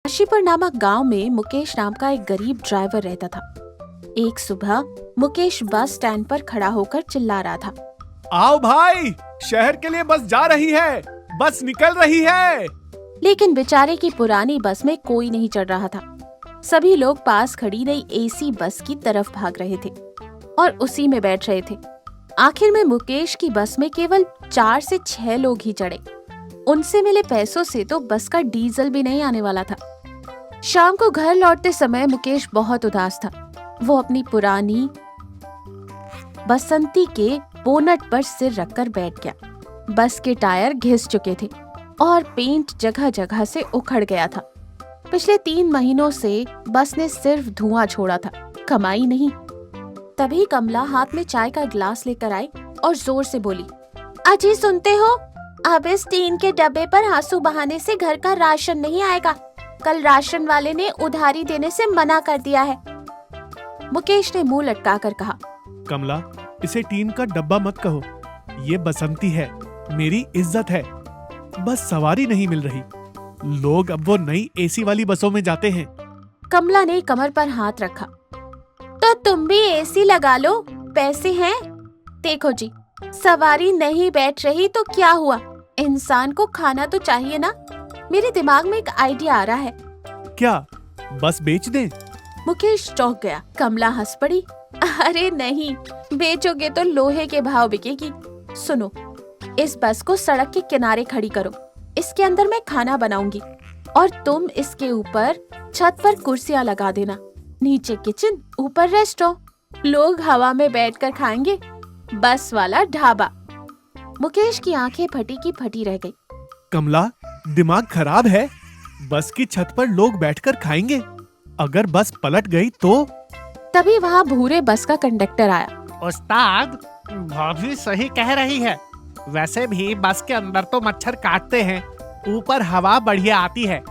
काशीपुर नामक गांव में मुकेश नाम का एक गरीब ड्राइवर रहता था। एक सुबह मुकेश बस स्टैंड पर खड़ा होकर चिल्ला रहा था, आओ भाई, शहर के लिए बस जा रही है, बस निकल रही है। लेकिन बेचारे की पुरानी बस में कोई नहीं चढ़ रहा था। सभी लोग पास खड़ी नई एसी बस की तरफ भाग रहे थे और उसी में बैठ रहे थे। आखिर में मुकेश की बस में केवल 4 से 6 लोग ही चढ़े। उनसे मिले पैसों से तो बस का डीजल भी नहीं आने वाला था। शाम को घर लौटते समय मुकेश बहुत उदास था। वो अपनी पुरानी बसंती के बोनट पर सिर रखकर बैठ गया। बस के टायर घिस चुके थे और पेंट जगह जगह से उखड़ गया था। पिछले 3 महीनों से बस ने सिर्फ धुआं छोड़ा था, कमाई नहीं। तभी कमला हाथ में चाय का गिलास लेकर आई और जोर से बोली, अजी सुनते हो, अब इस टीन के डब्बे पर आंसू बहाने से घर का राशन नहीं आएगा। कल राशन वाले ने उधारी देने से मना कर दिया है। मुकेश ने मुंह लटकाकर कहा, कमला, इसे टीन का डब्बा मत कहो, ये बसंती है, मेरी इज्जत है। बस सवारी नहीं मिल रही, लोग अब वो नई एसी वाली बसों में जाते हैं। कमला ने कमर पर हाथ रखा, तो तुम भी एसी लगा लो, पैसे हैं। देखो जी, सवारी नहीं बैठ रही तो क्या हुआ, इंसान को खाना तो चाहिए ना। मेरे दिमाग में एक आइडिया आ रहा है। क्या, बस बेच दें? मुकेश चौंक गया। कमला हंस पड़ी, अरे नहीं, बेचोगे तो लोहे के भाव बिकेगी। सुनो, इस बस को सड़क के किनारे खड़ी करो, इसके अंदर मैं खाना बनाऊंगी और तुम इसके ऊपर छत पर कुर्सियां लगा देना। नीचे किचन, ऊपर रेस्टोरेंट, लोग हवा में बैठकर खाएंगे। बस वाला ढाबा। मुकेश की आंखें फटी की फटी रह गई। कमला, दिमाग खराब है? बस की छत पर लोग बैठकर खाएंगे, अगर बस पलट गई तो? तभी वहाँ भूरे बस का कंडक्टर आया। उस्ताद, भाभी सही कह रही है। वैसे भी बस के अंदर तो मच्छर काटते हैं, ऊपर हवा बढ़िया आती है।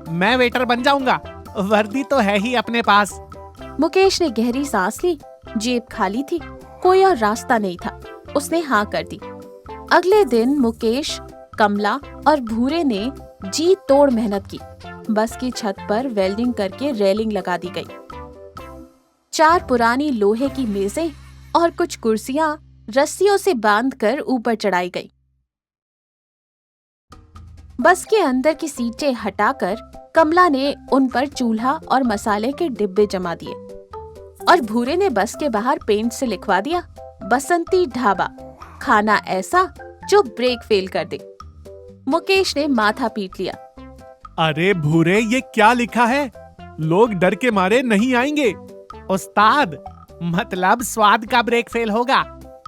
मैं वेटर बन जाऊंगा, वर्दी तो है ही अपने पास। मुकेश ने गहरी सांस ली। जेब खाली थी, कोई और रास्ता नहीं था। उसने हाँ कर दी। अगले दिन मुकेश, कमला और भूरे ने जी तोड़ मेहनत की। बस की छत पर वेल्डिंग करके रेलिंग लगा दी गई। 4 पुरानी लोहे की मेजें और कुछ कुर्सियां रस्सियों से बांधकर ऊपर चढ़ाई गई। बस के अंदर की सीटें हटाकर कमला ने उन पर चूल्हा और मसाले के डिब्बे जमा दिए और भूरे ने बस के बाहर पेंट से लिखवा दिया, बसंती ढाबा, खाना ऐसा जो ब्रेक फेल कर दे। मुकेश ने माथा पीट लिया। अरे भूरे, ये क्या लिखा है? लोग डर के मारे नहीं आएंगे। उस्ताद, मतलब स्वाद का ब्रेक फेल होगा,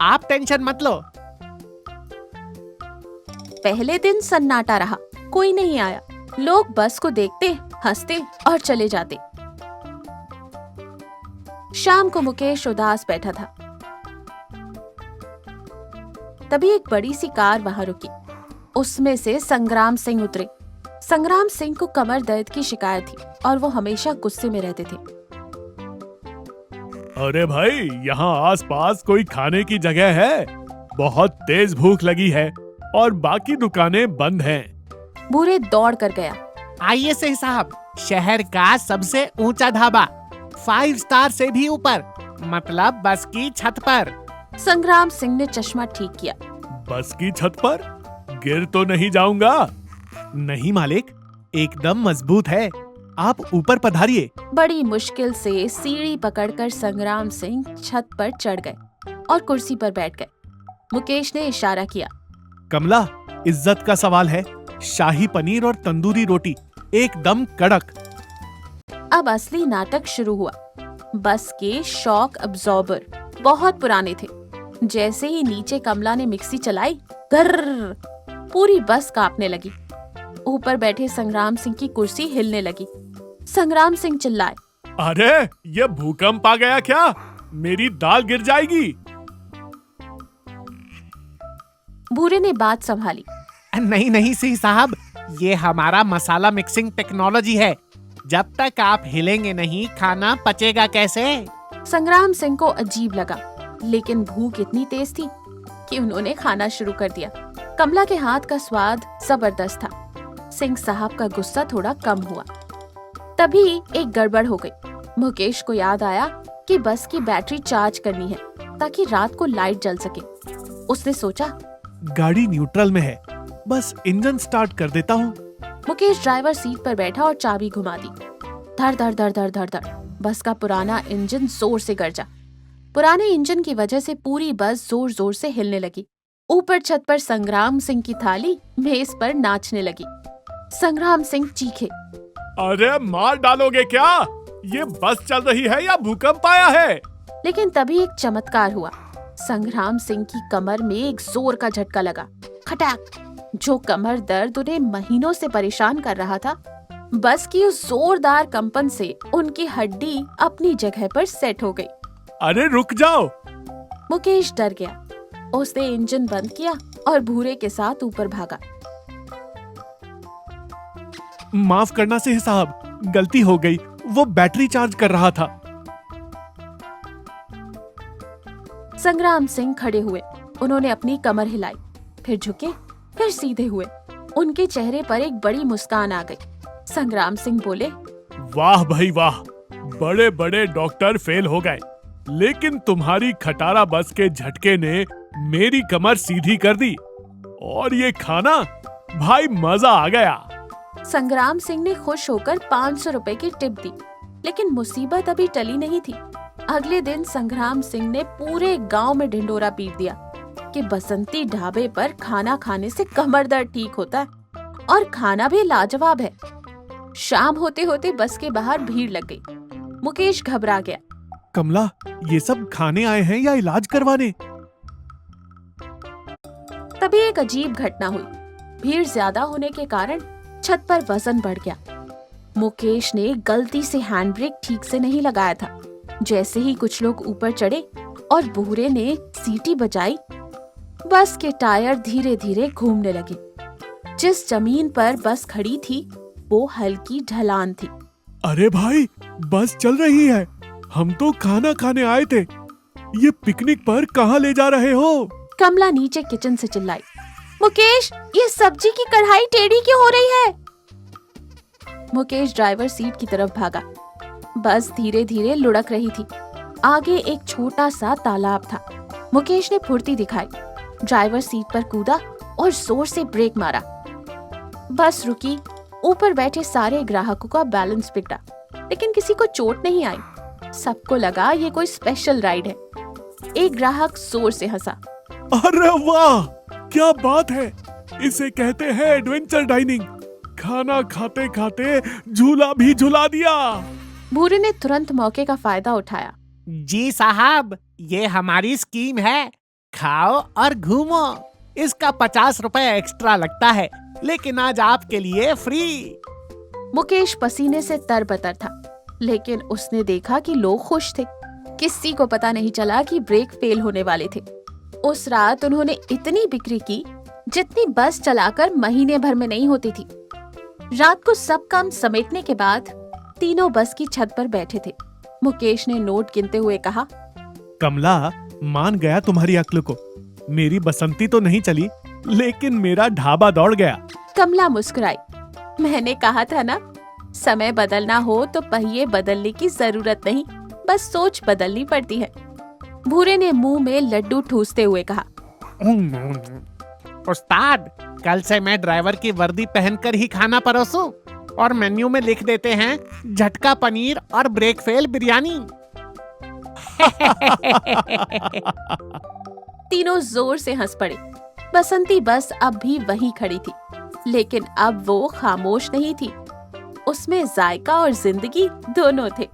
आप टेंशन मत लो। पहले दिन सन्नाटा रहा, कोई नहीं आया। लोग बस को देखते, हंसते और चले जाते। शाम को मुकेश उदास बैठा था। तभी एक बड़ी सी कार वहां रुकी। उसमें से संग्राम सिंह उतरे। संग्राम सिंह को कमर दर्द की शिकायत थी और वो हमेशा गुस्से में रहते थे। अरे भाई, यहाँ आसपास कोई खाने की जगह है? बहुत तेज भूख लगी है और बाकी दुकानें बंद हैं। भूरे दौड़ कर गया। आइए सही साहब, शहर का सबसे ऊंचा ढाबा, 5 स्टार से भी ऊपर, मतलब बस की छत पर। संग्राम सिंह ने चश्मा ठीक किया। बस की छत पर? गिर तो नहीं जाऊंगा? नहीं मालिक, एकदम मजबूत है, आप ऊपर पधारिए। बड़ी मुश्किल से सीढ़ी पकड़कर संग्राम सिंह छत पर चढ़ गए और कुर्सी पर बैठ गए। मुकेश ने इशारा किया, कमला, इज्जत का सवाल है, शाही पनीर और तंदूरी रोटी एकदम कड़क। अब असली नाटक शुरू हुआ। बस के शॉक अब्जॉर्बर बहुत पुराने थे। जैसे ही नीचे कमला ने मिक्सी चलाई, गर्र, पूरी बस कांपने लगी। ऊपर बैठे संग्राम सिंह की कुर्सी हिलने लगी। संग्राम सिंह चिल्लाए, अरे ये भूकंप आ गया क्या? मेरी दाल गिर जाएगी। भूरे ने बात संभाली, नहीं नहीं सिंह साहब, ये हमारा मसाला मिक्सिंग टेक्नोलॉजी है। जब तक आप हिलेंगे नहीं, खाना पचेगा कैसे? संग्राम सिंह को अजीब लगा, लेकिन भूख इतनी तेज थी कि उन्होंने खाना शुरू कर दिया। कमला के हाथ का स्वाद जबरदस्त था। सिंह साहब का गुस्सा थोड़ा कम हुआ। तभी एक गड़बड़ हो गई। मुकेश को याद आया कि बस की बैटरी चार्ज करनी है ताकि रात को लाइट जल सके। उसने सोचा, गाड़ी न्यूट्रल में है, बस इंजन स्टार्ट कर देता हूँ। मुकेश ड्राइवर सीट पर बैठा और चाबी घुमा दी। धड़ धड़ धड़ धड़ धड़ धड़ बस का पुराना इंजन जोर से गरजा। पुराने इंजन की वजह से पूरी बस जोर जोर से हिलने लगी। ऊपर छत पर संग्राम सिंह की थाली मेज पर नाचने लगी। संग्राम सिंह चीखे, अरे मार डालोगे क्या? ये बस चल रही है या भूकंप आया है? लेकिन तभी एक चमत्कार हुआ। संग्राम सिंह की कमर में एक जोर का झटका लगा। खटाक! जो कमर दर्द उन्हें महीनों से परेशान कर रहा था, बस की उस जोरदार कंपन से उनकी हड्डी अपनी जगह पर सेट हो गई। अरे रुक जाओ! मुकेश डर गया। उसने इंजन बंद किया और भूरे के साथ ऊपर भागा। माफ करना सिंह साहब, गलती हो गई। वो बैटरी चार्ज कर रहा था। संग्राम सिंह खड़े हुए। उन्होंने अपनी कमर हिलाई, फिर झुके, फिर सीधे हुए। उनके चेहरे पर एक बड़ी मुस्कान आ गई। संग्राम सिंह बोले, वाह भाई वाह, बड़े बड़े डॉक्टर फेल हो गए, लेकिन तुम्हारी खटारा बस के झटके ने मेरी कमर सीधी कर दी। और ये खाना, भाई मजा आ गया। संग्राम सिंह ने खुश होकर 500 रुपए की टिप दी। लेकिन मुसीबत अभी टली नहीं थी। अगले दिन संग्राम सिंह ने पूरे गांव में ढिंडोरा पीट दिया कि बसंती ढाबे पर खाना खाने से कमर दर्द ठीक होता है और खाना भी लाजवाब है। शाम होते होते बस के बाहर भीड़ लग गई। मुकेश घबरा गया। कमला, ये सब खाने आए हैं या इलाज करवाने? तभी एक अजीब घटना हुई। भीड़ ज्यादा होने के कारण छत पर वजन बढ़ गया। मुकेश ने गलती से हैंड ब्रेक ठीक से नहीं लगाया था। जैसे ही कुछ लोग ऊपर चढ़े और बूढ़े ने सीटी बजाई, बस के टायर धीरे धीरे घूमने लगे। जिस जमीन पर बस खड़ी थी वो हल्की ढलान थी। अरे भाई, बस चल रही है। हम तो खाना खाने आए थे। ये पिकनिक पर कहाँ ले जा रहे हो? कमला नीचे किचन से चिल्लाई, मुकेश, ये सब्जी की कढ़ाई टेढ़ी क्यों हो रही है? मुकेश ड्राइवर सीट की तरफ भागा। बस धीरे धीरे लुढ़क रही थी। आगे एक छोटा सा तालाब था। मुकेश ने फुर्ती दिखाई, ड्राइवर सीट पर कूदा और जोर से ब्रेक मारा। बस रुकी। ऊपर बैठे सारे ग्राहकों का बैलेंस बिगड़ा, लेकिन किसी को चोट नहीं आई। सबको लगा ये कोई स्पेशल राइड है। एक ग्राहक जोर से हंसा। अरे वाह, क्या बात है! इसे कहते हैं एडवेंचर डाइनिंग। खाना खाते खाते झूला भी झूला दिया। भूरे ने तुरंत मौके का फायदा उठाया। जी साहब, ये हमारी स्कीम है, खाओ और घूमो। इसका 50 रुपए एक्स्ट्रा लगता है, लेकिन आज आपके लिए फ्री। मुकेश पसीने से तरबतर था, लेकिन उसने देखा कि लोग खुश थे। किसी को पता नहीं चला कि ब्रेक फेल होने वाले थे। उस रात उन्होंने इतनी बिक्री की जितनी बस चलाकर महीने भर में नहीं होती थी। रात को सब काम समेटने के बाद तीनों बस की छत पर बैठे थे। मुकेश ने नोट गिनते हुए कहा, कमला, मान गया तुम्हारी अक्ल को। मेरी बसंती तो नहीं चली, लेकिन मेरा ढाबा दौड़ गया। कमला मुस्कुराई। मैंने कहा था ना, समय बदलना हो तो पहिए बदलने की जरूरत नहीं, बस सोच बदलनी पड़ती है। भूरे ने मुंह में लड्डू ठूसते हुए कहा, उस्ताद, कल से मैं ड्राइवर की वर्दी पहनकर ही खाना परोसूं और मेन्यू में लिख देते हैं झटका पनीर और ब्रेक फेल बिरयानी। तीनों जोर से हंस पड़े। बसंती बस अब भी वहीं खड़ी थी, लेकिन अब वो खामोश नहीं थी। उसमें जायका और जिंदगी दोनों थे।